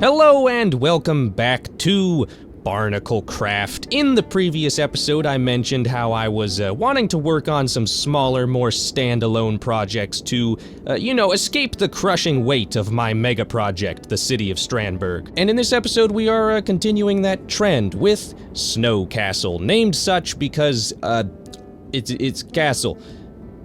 Hello and welcome back to BarnacleCraft. In the previous episode, I mentioned how I was wanting to work on some smaller, more standalone projects to, escape the crushing weight of my mega project, the city of Strandberg. And in this episode, we are continuing that trend with Snow Castle, named such because, it's castle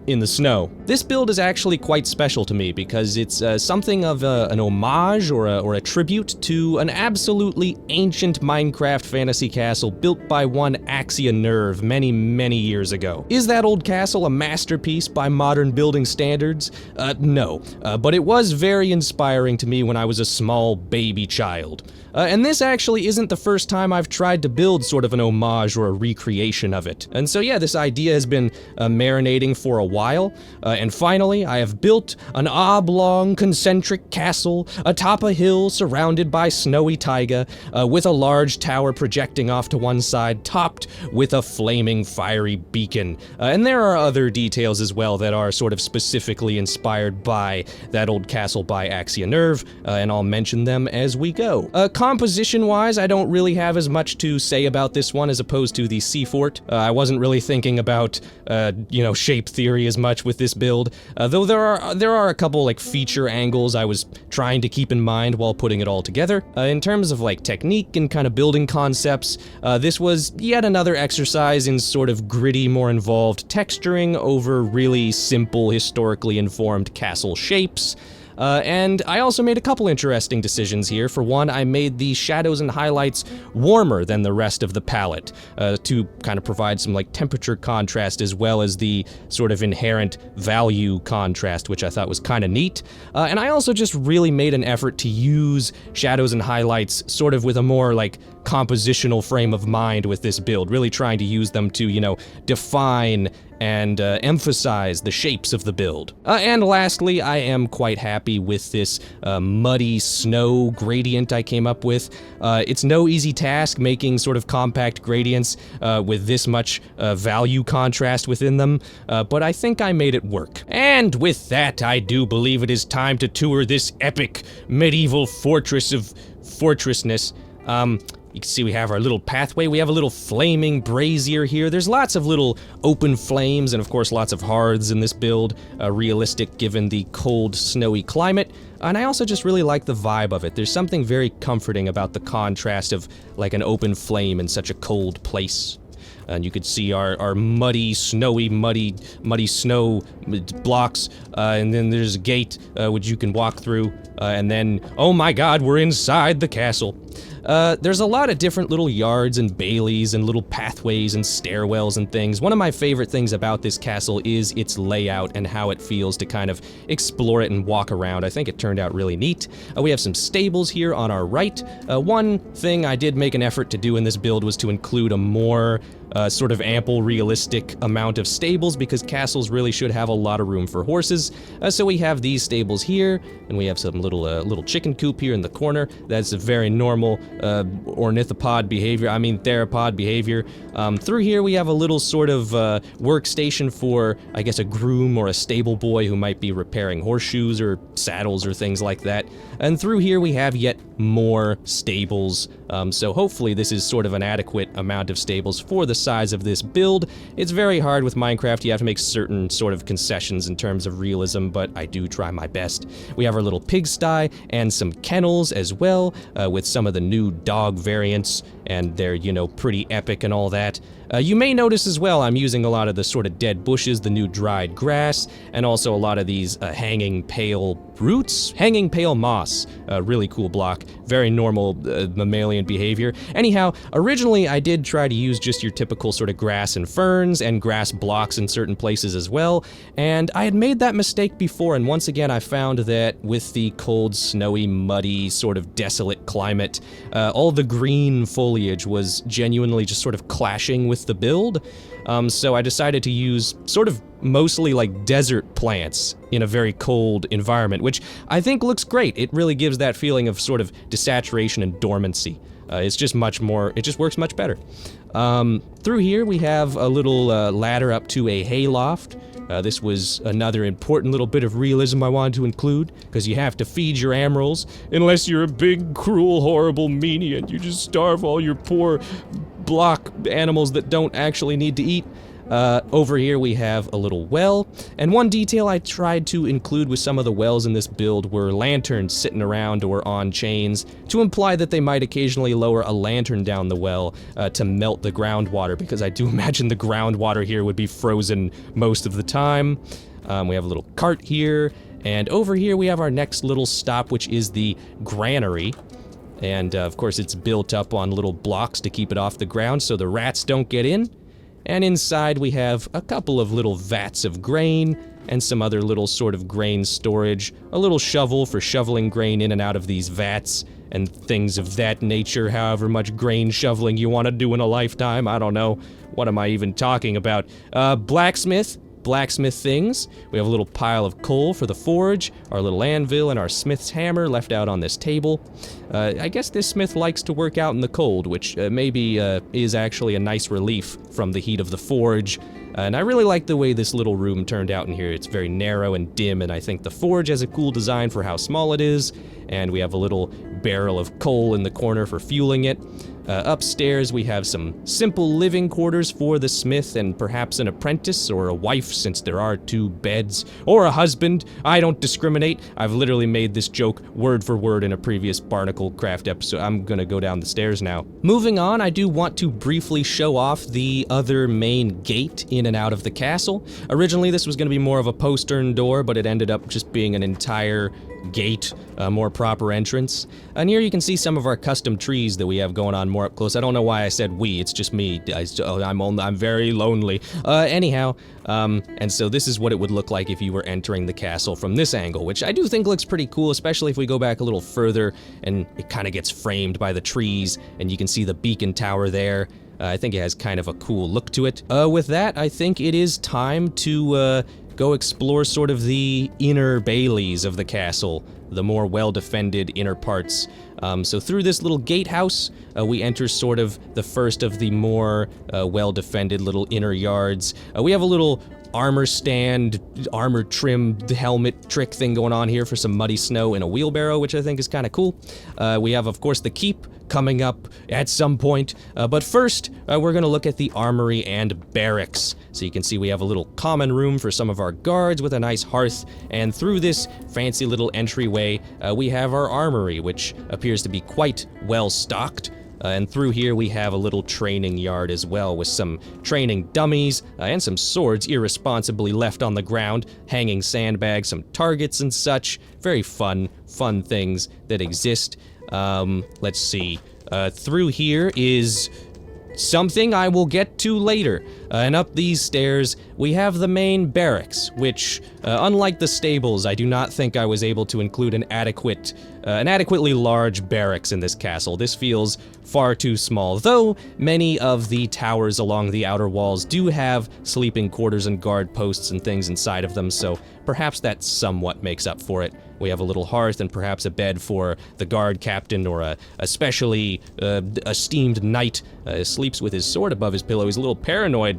in the snow. This build is actually quite special to me because it's something of an homage or a tribute to an absolutely ancient Minecraft fantasy castle built by one Axia Nerve many years ago. Is that old castle a masterpiece by modern building standards? No, but it was very inspiring to me when I was a small baby child. And this actually isn't the first time I've tried to build sort of an homage or a recreation of it. And so yeah, this idea has been marinating for a while, and finally I have built an oblong concentric castle atop a hill surrounded by snowy taiga, with a large tower projecting off to one side, topped with a flaming fiery beacon. And there are other details as well that are sort of specifically inspired by that old castle by Axia Nerve, and I'll mention them as we go. Composition-wise, I don't really have as much to say about this one as opposed to the Sea Fort. I wasn't really thinking about, shape theory as much with this build, though there are a couple like feature angles I was trying to keep in mind while putting it all together. In terms of like technique and kind of building concepts, this was yet another exercise in sort of gritty, more involved texturing over really simple, historically informed castle shapes. And I also made a couple interesting decisions here. For one, I made the shadows and highlights warmer than the rest of the palette, to kind of provide some like temperature contrast as well as the sort of inherent value contrast, which I thought was kind of neat. And I also just really made an effort to use shadows and highlights sort of with a more like compositional frame of mind with this build, really trying to use them to, define and emphasize the shapes of the build. And lastly, I am quite happy with this muddy snow gradient I came up with. It's no easy task making sort of compact gradients with this much value contrast within them, but I think I made it work. And with that, I do believe it is time to tour this epic medieval fortress of fortressness. You can see we have our little pathway, we have a little flaming brazier here. There's lots of little open flames and of course lots of hearths in this build, realistic given the cold, snowy climate. And I also just really like the vibe of it. There's something very comforting about the contrast of like an open flame in such a cold place. And you could see our muddy, snowy, muddy snow blocks, and then there's a gate which you can walk through, and then, oh my god, we're inside the castle. There's a lot of different little yards and baileys and little pathways and stairwells and things. One of my favorite things about this castle is its layout and how it feels to kind of explore it and walk around. I think it turned out really neat. We have some stables here on our right. One thing I did make an effort to do in this build was to include a more sort of ample, realistic amount of stables because castles really should have a lot of room for horses. So we have these stables here, and we have some little chicken coop here in the corner. That's a very normal ornithopod behavior, theropod behavior. Through here we have a little sort of workstation for, I guess, a groom or a stable boy who might be repairing horseshoes or saddles or things like that. And through here we have yet more stables. So hopefully this is sort of an adequate amount of stables for the size of this build. It's very hard with Minecraft. You have to make certain sort of concessions in terms of realism, but I do try my best. We have our little pigsty and some kennels as well, with some of the new dog variants, and they're, pretty epic and all that. You may notice as well I'm using a lot of the sort of dead bushes, the new dried grass, and also a lot of these hanging pale roots, hanging pale moss. Really cool block, very normal mammalian behavior. Anyhow, originally I did try to use just your typical sort of grass and ferns and grass blocks in certain places as well, and I had made that mistake before, and once again I found that with the cold, snowy, muddy, sort of desolate climate, all the green foliage was genuinely just sort of clashing with the build. So I decided to use sort of mostly like desert plants in a very cold environment, which I think looks great. It really gives that feeling of sort of desaturation and dormancy. It's just much more, it just works much better. Through here we have a little ladder up to a hayloft. This was another important little bit of realism I wanted to include, because you have to feed your animals, unless you're a big, cruel, horrible meanie and you just starve all your poor block animals that don't actually need to eat. Over here we have a little well, and one detail I tried to include with some of the wells in this build were lanterns sitting around or on chains to imply that they might occasionally lower a lantern down the well to melt the groundwater, because I do imagine the groundwater here would be frozen most of the time. We have a little cart here, and over here we have our next little stop, which is the granary. And of course it's built up on little blocks to keep it off the ground so the rats don't get in. And inside we have a couple of little vats of grain and some other little sort of grain storage, a little shovel for shoveling grain in and out of these vats, and things of that nature, however much grain shoveling you want to do in a lifetime, I don't know. What am I even talking about? Blacksmith things. We have a little pile of coal for the forge, our little anvil, and our smith's hammer left out on this table. I guess this smith likes to work out in the cold, which maybe is actually a nice relief from the heat of the forge. And I really like the way this little room turned out in here. It's very narrow and dim, and I think the forge has a cool design for how small it is. And we have a little barrel of coal in the corner for fueling it. Upstairs we have some simple living quarters for the smith and perhaps an apprentice or a wife, since there are 2 beds, or a husband. I don't discriminate. I've literally made this joke word for word in a previous BarnacleCraft episode. I'm gonna go down the stairs now. Moving on, I do want to briefly show off the other main gate in and out of the castle. Originally this was gonna be more of a postern door, but it ended up just being an entire gate, a more proper entrance. And here you can see some of our custom trees that we have going on more up close. I don't know why I said we, it's just me. I'm very lonely. Anyhow, and so this is what it would look like if you were entering the castle from this angle, which I do think looks pretty cool, especially if we go back a little further and it kind of gets framed by the trees and you can see the beacon tower there. I think it has kind of a cool look to it. With that, I think it is time to go explore sort of the inner baileys of the castle, the more well-defended inner parts. So through this little gatehouse, we enter sort of the first of the more well-defended little inner yards. We have a little armor stand, armor trimmed helmet trick thing going on here for some muddy snow in a wheelbarrow, which I think is kind of cool. We have, of course, the keep coming up at some point, but first we're gonna look at the armory and barracks. So you can see we have a little common room for some of our guards with a nice hearth, and through this fancy little entryway we have our armory, which appears to be quite well stocked. And through here we have a little training yard as well, with some training dummies and some swords irresponsibly left on the ground, hanging sandbags, some targets and such. Very fun things that exist. Let's see. Through here is something I will get to later. And up these stairs, we have the main barracks, which, unlike the stables, I do not think I was able to include an adequately large barracks in this castle. This feels far too small, though many of the towers along the outer walls do have sleeping quarters and guard posts and things inside of them, so perhaps that somewhat makes up for it. We have a little hearth and perhaps a bed for the guard captain or a especially esteemed knight. Sleeps with his sword above his pillow. He's a little paranoid.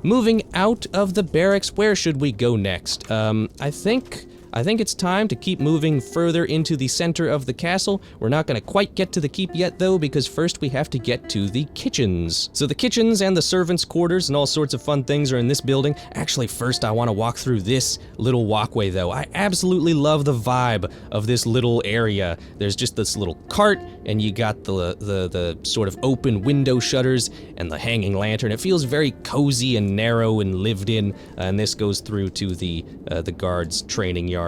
Moving out of the barracks, where should we go next? I think it's time to keep moving further into the center of the castle. We're not gonna quite get to the keep yet though, because first we have to get to the kitchens. So the kitchens and the servants' quarters and all sorts of fun things are in this building. Actually, first I wanna walk through this little walkway though. I absolutely love the vibe of this little area. There's just this little cart, and you got the sort of open window shutters and the hanging lantern. It feels very cozy and narrow and lived in, and this goes through to the guards' training yard.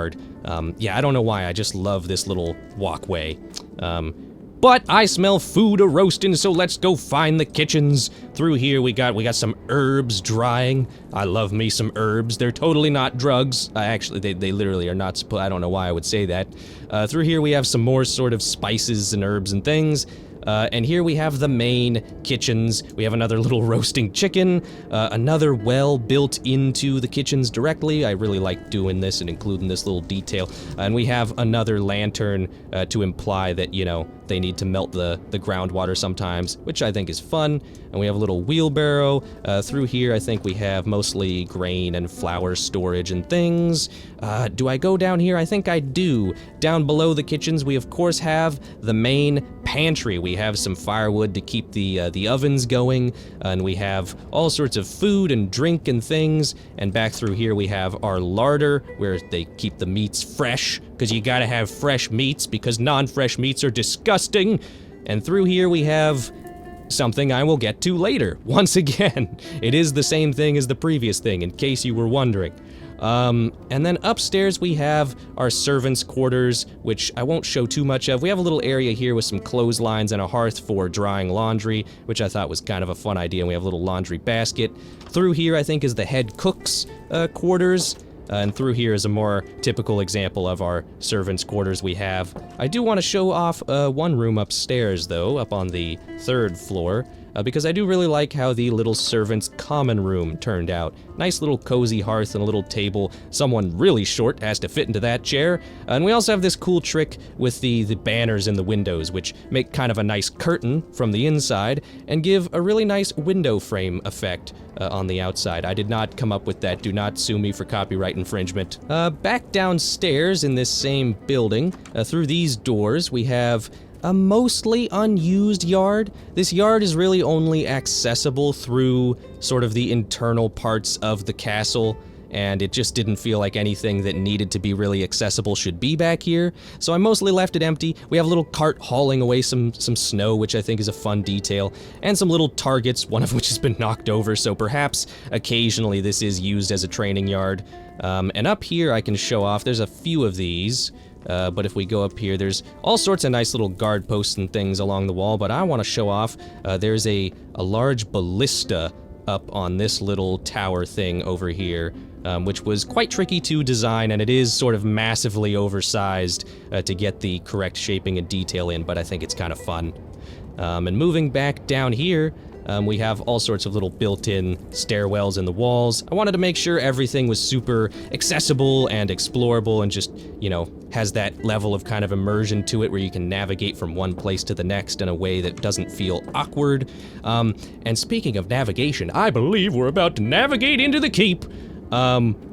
Yeah, I don't know why, I just love this little walkway. But I smell food a-roasting, so let's go find the kitchens. Through here we got some herbs drying. I love me some herbs. They're totally not drugs. Actually, they literally are not I don't know why I would say that. Through here we have some more sort of spices and herbs and things. And here we have the main kitchens. We have another little roasting chicken, another well built into the kitchens directly. I really like doing this and including this little detail. And we have another lantern to imply that, you know, they need to melt the groundwater sometimes, which I think is fun. And we have a little wheelbarrow. Through here, I think we have mostly grain and flour storage and things. Do I go down here? I think I do. Down below the kitchens, we of course have the main pantry. We have some firewood to keep the ovens going, and we have all sorts of food and drink and things. And back through here, we have our larder, where they keep the meats fresh, because you gotta have fresh meats, because non-fresh meats are disgusting. And through here, we have something I will get to later. Once again, it is the same thing as the previous thing, in case you were wondering. And then upstairs we have our servants' quarters, which I won't show too much of. We have a little area here with some clotheslines and a hearth for drying laundry, which I thought was kind of a fun idea. And we have a little laundry basket. Through here, I think, is the head cook's quarters. And through here is a more typical example of our servants' quarters we have. I do want to show off one room upstairs, though, up on the 3rd floor, because I do really like how the little servants' common room turned out. Nice little cozy hearth and a little table. Someone really short has to fit into that chair. And we also have this cool trick with the banners in the windows, which make kind of a nice curtain from the inside and give a really nice window frame effect on the outside. I did not come up with that. Do not sue me for copyright infringement. Back downstairs in this same building, through these doors, we have a mostly unused yard. This yard is really only accessible through sort of the internal parts of the castle, and it just didn't feel like anything that needed to be really accessible should be back here, so I mostly left it empty. We have a little cart hauling away some snow, which I think is a fun detail, and some little targets, one of which has been knocked over, so perhaps occasionally this is used as a training yard. And up here I can show off, there's a few of these. But if we go up here, there's all sorts of nice little guard posts and things along the wall, but I want to show off, there's a large ballista up on this little tower thing over here, which was quite tricky to design, and it is sort of massively oversized to get the correct shaping and detail in, but I think it's kind of fun. And moving back down here, we have all sorts of little built-in stairwells in the walls. I wanted to make sure everything was super accessible and explorable and just, you know, has that level of kind of immersion to it where you can navigate from one place to the next in a way that doesn't feel awkward. And speaking of navigation, I believe we're about to navigate into the keep.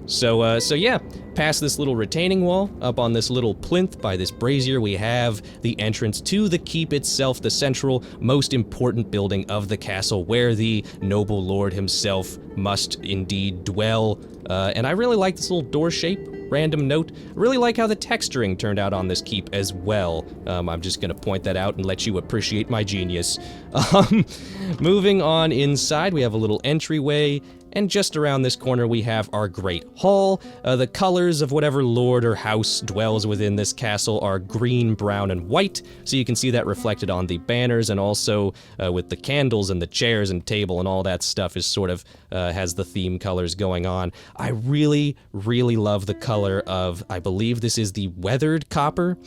So yeah, past this little retaining wall, up on this little plinth by this brazier, we have the entrance to the keep itself, the central, most important building of the castle, where the noble lord himself must indeed dwell. And I really like this little door shape. Random note, I really like how the texturing turned out on this keep as well. I'm just gonna point that out and let you appreciate my genius. Moving on inside, we have a little entryway, and just around this corner we have our great hall. The colors of whatever lord or house dwells within this castle are green, brown, and white, so you can see that reflected on the banners, and also with the candles and the chairs and table and all that stuff is sort of has the theme colors going on. I really, really love the color of, I believe this is the weathered copper.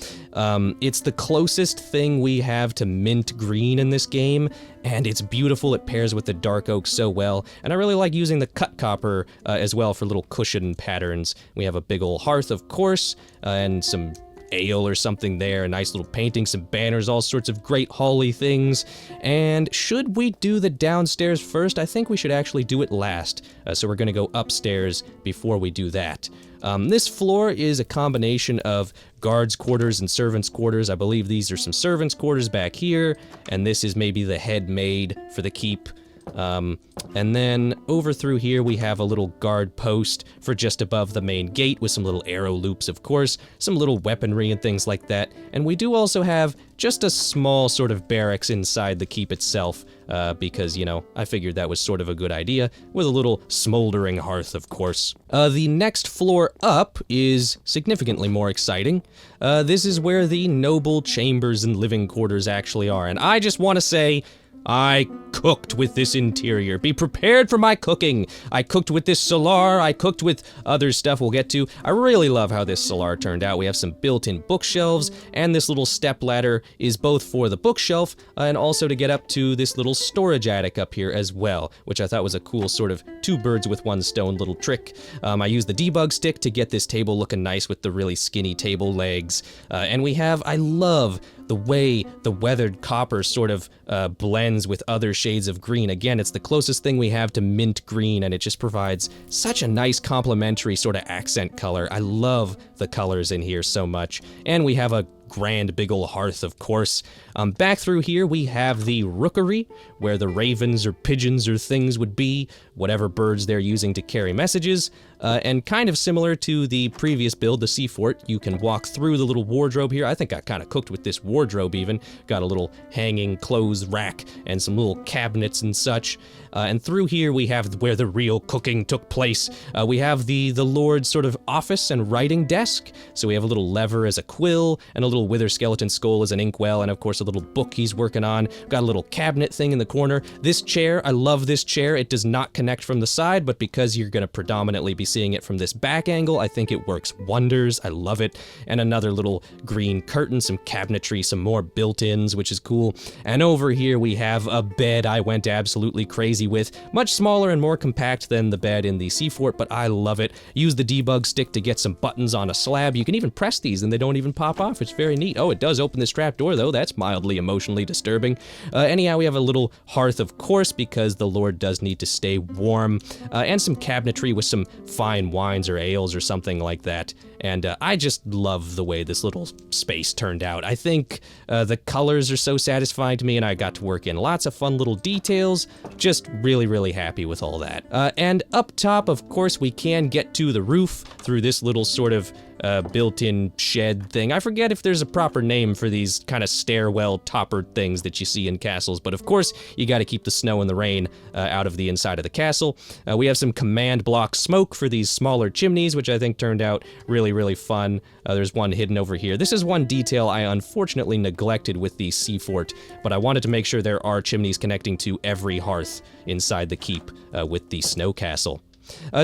It's the closest thing we have to mint green in this game, and it's beautiful. It pairs with the dark oak so well, and I really like using the cut copper as well for little cushion patterns. We have a big old hearth, of course, and some ale or something there, a nice little painting, some banners, all sorts of great holly things. And should we do the downstairs first? I think we should actually do it last, so we're gonna go upstairs before we do that. This floor is a combination of guards' quarters and servants' quarters. I believe these are some servants' quarters back here, and this is maybe the head maid for the keep. And then over through here we have a little guard post for just above the main gate with some little arrow loops, of course, some little weaponry and things like that. And we do also have just a small sort of barracks inside the keep itself, because, you know, I figured that was sort of a good idea, with a little smoldering hearth, of course. The next floor up is significantly more exciting. This is where the noble chambers and living quarters actually are, and I just want to say, I cooked with this interior. Be prepared for my cooking. I cooked with this solar. I cooked with other stuff we'll get to. I really love how this solar turned out. We have some built-in bookshelves, and this little step ladder is both for the bookshelf and also to get up to this little storage attic up here as well, which I thought was a cool sort of two birds with one stone little trick. I used the debug stick to get this table looking nice with the really skinny table legs. And we have, I love the way the weathered copper sort of blends with other shades of green. Again, it's the closest thing we have to mint green, and it just provides such a nice complementary sort of accent color. I love the colors in here so much. And we have a grand big ol' hearth, of course. Back through here we have the rookery, where the ravens or pigeons or things would be, whatever birds they're using to carry messages. And kind of similar to the previous build, the sea fort, you can walk through the little wardrobe here. I think I kind of cooked with this wardrobe even. Got a little hanging clothes rack and some little cabinets and such. And through here we have where the real cooking took place. We have the Lord's sort of office and writing desk. So we have a little lever as a quill, and a little wither skeleton skull as an inkwell, and of course a little book he's working on. Got a little cabinet thing in the corner. This chair, I love this chair. It does not connect from the side, but because you're going to predominantly be seeing it from this back angle, I think it works wonders. I love it. And another little green curtain, some cabinetry, some more built-ins, which is cool. And over here we have a bed I went absolutely crazy with. Much smaller and more compact than the bed in the sea fort, but I love it. Use the debug stick to get some buttons on a slab. You can even press these and they don't even pop off. It's very neat. Oh, it does open this trap door though. That's mildly emotionally disturbing. Anyhow, we have a little hearth, of course, because the Lord does need to stay warm, and some cabinetry with some fine wines or ales or something like that. And I just love the way this little space turned out. I think the colors are so satisfying to me, and I got to work in lots of fun little details. Just really, really happy with all that. And up top, of course, we can get to the roof through this little sort of built-in shed thing. I forget if there's a proper name for these kind of stairwell topper things that you see in castles, but of course you got to keep the snow and the rain out of the inside of the castle. We have some command block smoke for these smaller chimneys, which I think turned out really, really fun. There's one hidden over here. This is one detail I unfortunately neglected with the sea fort, but I wanted to make sure there are chimneys connecting to every hearth inside the keep with the snow castle.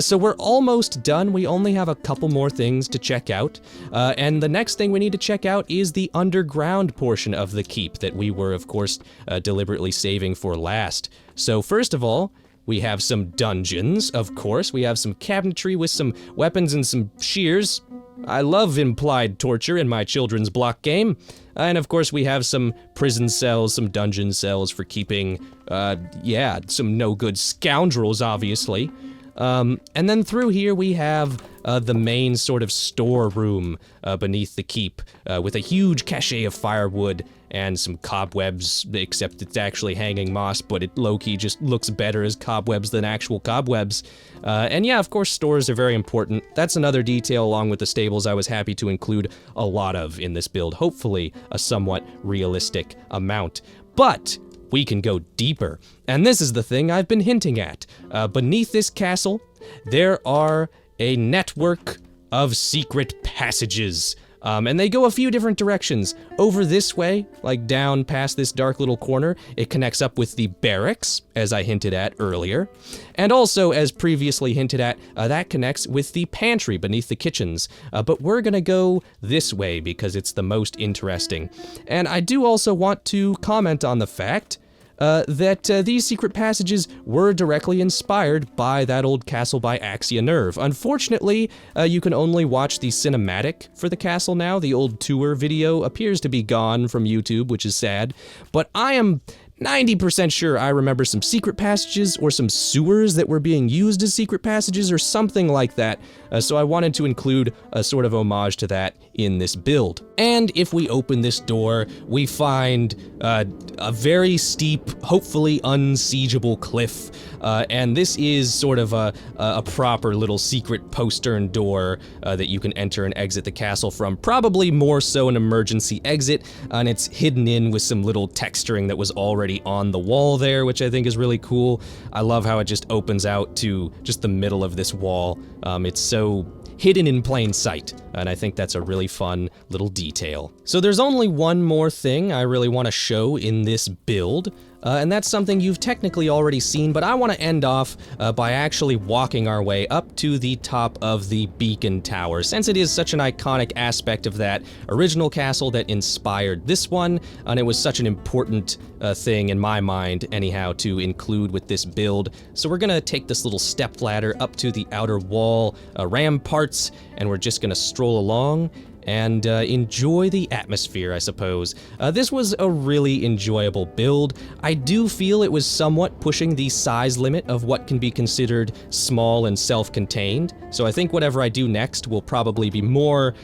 So we're almost done. We only have a couple more things to check out. And the next thing we need to check out is the underground portion of the keep that we were, of course, deliberately saving for last. So first of all, we have some dungeons, of course. We have some cabinetry with some weapons and some shears. I love implied torture in my children's block game. And of course we have some prison cells, some dungeon cells for keeping, some no-good scoundrels, obviously. And then through here we have the main sort of storeroom beneath the keep with a huge cache of firewood and some cobwebs, except it's actually hanging moss, but it low-key just looks better as cobwebs than actual cobwebs. And yeah, of course, stores are very important. That's another detail along with the stables I was happy to include a lot of in this build, hopefully a somewhat realistic amount. But we can go deeper, and this is the thing I've been hinting at. Beneath this castle, there are a network of secret passages, and they go a few different directions. Over this way, like down past this dark little corner, it connects up with the barracks, as I hinted at earlier, and also, as previously hinted at, that connects with the pantry beneath the kitchens. But we're gonna go this way because it's the most interesting. And I do also want to comment on the fact that these secret passages were directly inspired by that old castle by Axia Nerve. Unfortunately, you can only watch the cinematic for the castle now. The old tour video appears to be gone from YouTube, which is sad, but I am 90% sure I remember some secret passages or some sewers that were being used as secret passages or something like that, so I wanted to include a sort of homage to that in this build. And if we open this door, we find a very steep, hopefully unsiegeable cliff, and this is sort of a proper little secret postern door that you can enter and exit the castle from, probably more so an emergency exit, and it's hidden in with some little texturing that was already on the wall there, which I think is really cool. I love how it just opens out to just the middle of this wall. It's so hidden in plain sight, and I think that's a really fun little detail. So there's only one more thing I really want to show in this build, and that's something you've technically already seen, but I want to end off by actually walking our way up to the top of the beacon tower, since it is such an iconic aspect of that original castle that inspired this one, and it was such an important thing in my mind, anyhow, to include with this build. So we're gonna take this little step ladder up to the outer wall ramparts, and we're just gonna stroll along and enjoy the atmosphere, I suppose. This was a really enjoyable build. I do feel it was somewhat pushing the size limit of what can be considered small and self-contained, so I think whatever I do next will probably be more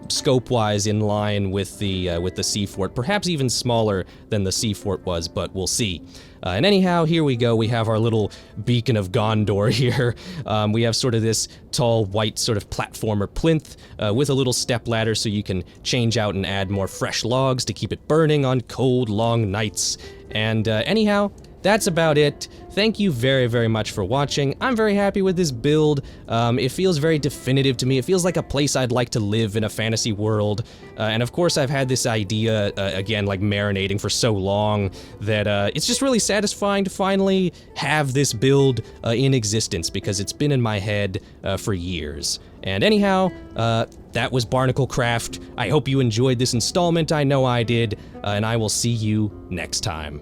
scope-wise in line with the sea fort, perhaps even smaller than the sea fort was, but we'll see. And anyhow, here we go. We have our little beacon of Gondor here. We have sort of this tall, white sort of platformer plinth with a little step ladder so you can change out and add more fresh logs to keep it burning on cold, long nights. And anyhow, that's about it. Thank you very, very much for watching. I'm very happy with this build. It feels very definitive to me. It feels like a place I'd like to live in a fantasy world. And of course, I've had this idea, again, like marinating for so long that it's just really satisfying to finally have this build in existence, because it's been in my head for years. And anyhow, that was BarnacleCraft. I hope you enjoyed this installment. I know I did. And I will see you next time.